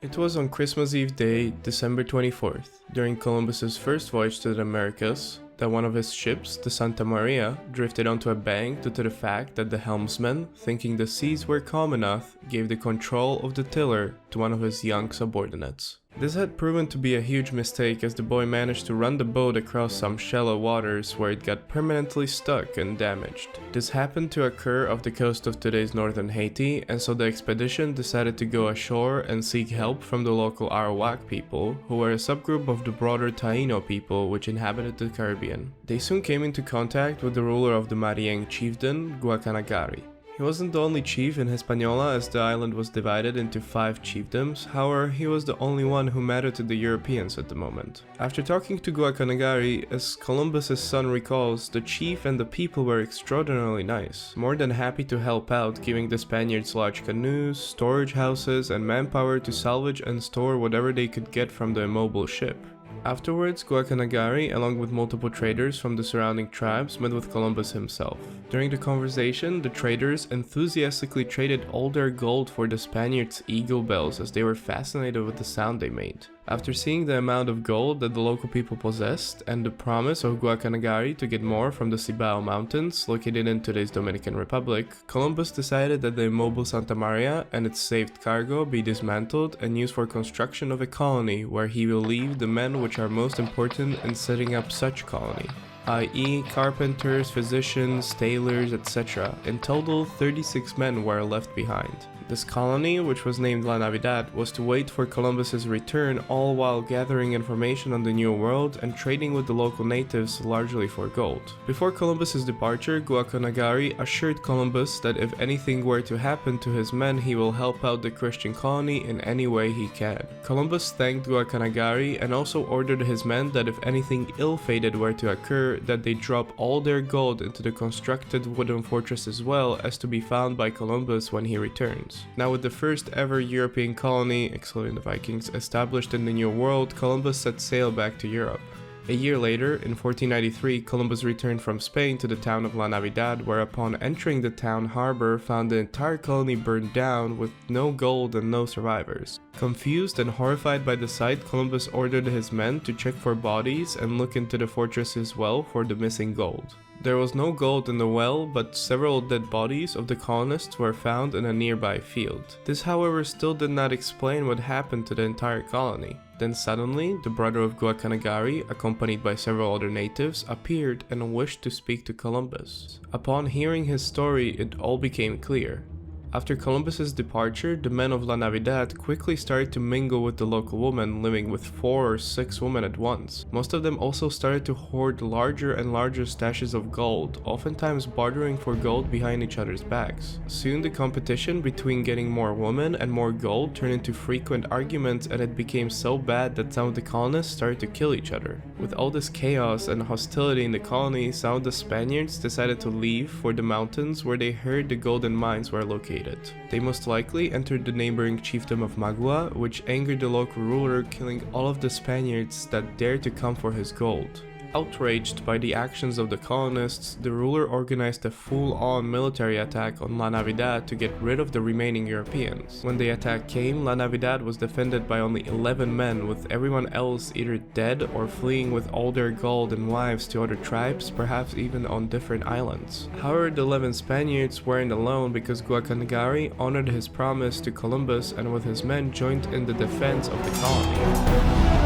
It was on Christmas Eve day, December 24th, during Columbus's first voyage to the Americas, that one of his ships, the Santa Maria, drifted onto a bank due to the fact that the helmsman, thinking the seas were calm enough, gave the control of the tiller to one of his young subordinates. This had proven to be a huge mistake as the boy managed to run the boat across some shallow waters where it got permanently stuck and damaged. This happened to occur off the coast of today's northern Haiti, and so the expedition decided to go ashore and seek help from the local Arawak people, who were a subgroup of the broader Taino people which inhabited the Caribbean. They soon came into contact with the ruler of the Mariang chieftain, Guacanagari. He wasn't the only chief in Hispaniola, as the island was divided into 5 chiefdoms. However, he was the only one who mattered to the Europeans at the moment. After talking to Guacanagari, as Columbus's son recalls, the chief and the people were extraordinarily nice, more than happy to help out, giving the Spaniards large canoes, storage houses, and manpower to salvage and store whatever they could get from the immobile ship. Afterwards, Guacanagari, along with multiple traders from the surrounding tribes, met with Columbus himself. During the conversation, the traders enthusiastically traded all their gold for the Spaniards' eagle bells as they were fascinated with the sound they made. After seeing the amount of gold that the local people possessed and the promise of Guacanagari to get more from the Cibao mountains located in today's Dominican Republic, Columbus decided that the immobile Santa Maria and its saved cargo be dismantled and used for construction of a colony where he will leave the men which are most important in setting up such colony, i.e. carpenters, physicians, tailors, etc. In total, 36 men were left behind. This colony, which was named La Navidad, was to wait for Columbus's return, all while gathering information on the New World and trading with the local natives largely for gold. Before Columbus's departure, Guacanagari assured Columbus that if anything were to happen to his men, he will help out the Christian colony in any way he can. Columbus thanked Guacanagari and also ordered his men that if anything ill-fated were to occur, that they drop all their gold into the constructed wooden fortress as well as to be found by Columbus when he returns. Now, with the first ever European colony, excluding the Vikings, established in the New World, Columbus set sail back to Europe. A year later, in 1493, Columbus returned from Spain to the town of La Navidad, where upon entering the town harbor found the entire colony burned down with no gold and no survivors. Confused and horrified by the sight, Columbus ordered his men to check for bodies and look into the fortress's well for the missing gold. There was no gold in the well, but several dead bodies of the colonists were found in a nearby field. This, however, still did not explain what happened to the entire colony. Then suddenly, the brother of Guacanagari, accompanied by several other natives, appeared and wished to speak to Columbus. Upon hearing his story, it all became clear. After Columbus's departure, the men of La Navidad quickly started to mingle with the local women, living with 4 or 6 women at once. Most of them also started to hoard larger and larger stashes of gold, oftentimes bartering for gold behind each other's backs. Soon the competition between getting more women and more gold turned into frequent arguments, and it became so bad that some of the colonists started to kill each other. With all this chaos and hostility in the colony, some of the Spaniards decided to leave for the mountains where they heard the golden mines were located. They most likely entered the neighboring chiefdom of Magua, which angered the local ruler, killing all of the Spaniards that dared to come for his gold. Outraged by the actions of the colonists, the ruler organized a full-on military attack on La Navidad to get rid of the remaining Europeans. When the attack came, La Navidad was defended by only 11 men, with everyone else either dead or fleeing with all their gold and wives to other tribes, perhaps even on different islands. However, the 11 Spaniards weren't alone, because Guacanagari honored his promise to Columbus and with his men joined in the defense of the colony.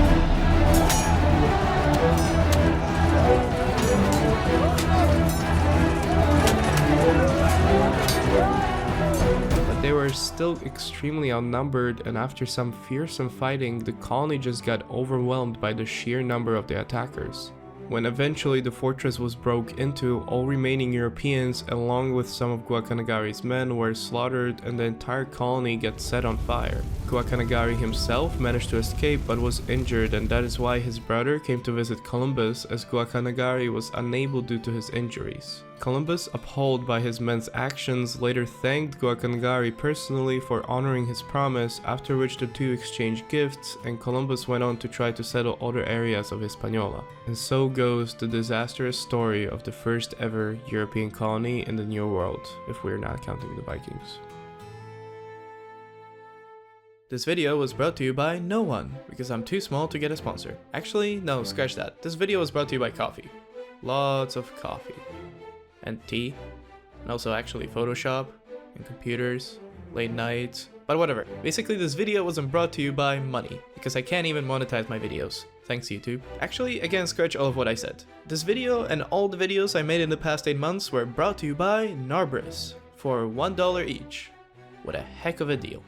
They were still extremely outnumbered, and after some fearsome fighting, the colony just got overwhelmed by the sheer number of the attackers. When eventually the fortress was broke into, all remaining Europeans, along with some of Guacanagari's men, were slaughtered and the entire colony got set on fire. Guacanagari himself managed to escape but was injured, and that is why his brother came to visit Columbus, as Guacanagari was unable due to his injuries. Columbus, upheld by his men's actions, later thanked Guacangari personally for honoring his promise, after which the two exchanged gifts, and Columbus went on to try to settle other areas of Hispaniola. And so goes the disastrous story of the first ever European colony in the New World, if we're not counting the Vikings. This video was brought to you by no one, because I'm too small to get a sponsor. Actually, no, scratch that. This video was brought to you by coffee. Lots of coffee. And tea. And also actually Photoshop. And computers. Late nights. But whatever. Basically, this video wasn't brought to you by money, because I can't even monetize my videos. Thanks, YouTube. Actually, again, scratch all of what I said. This video and all the videos I made in the past 8 months were brought to you by Narbris for $1 each. What a heck of a deal.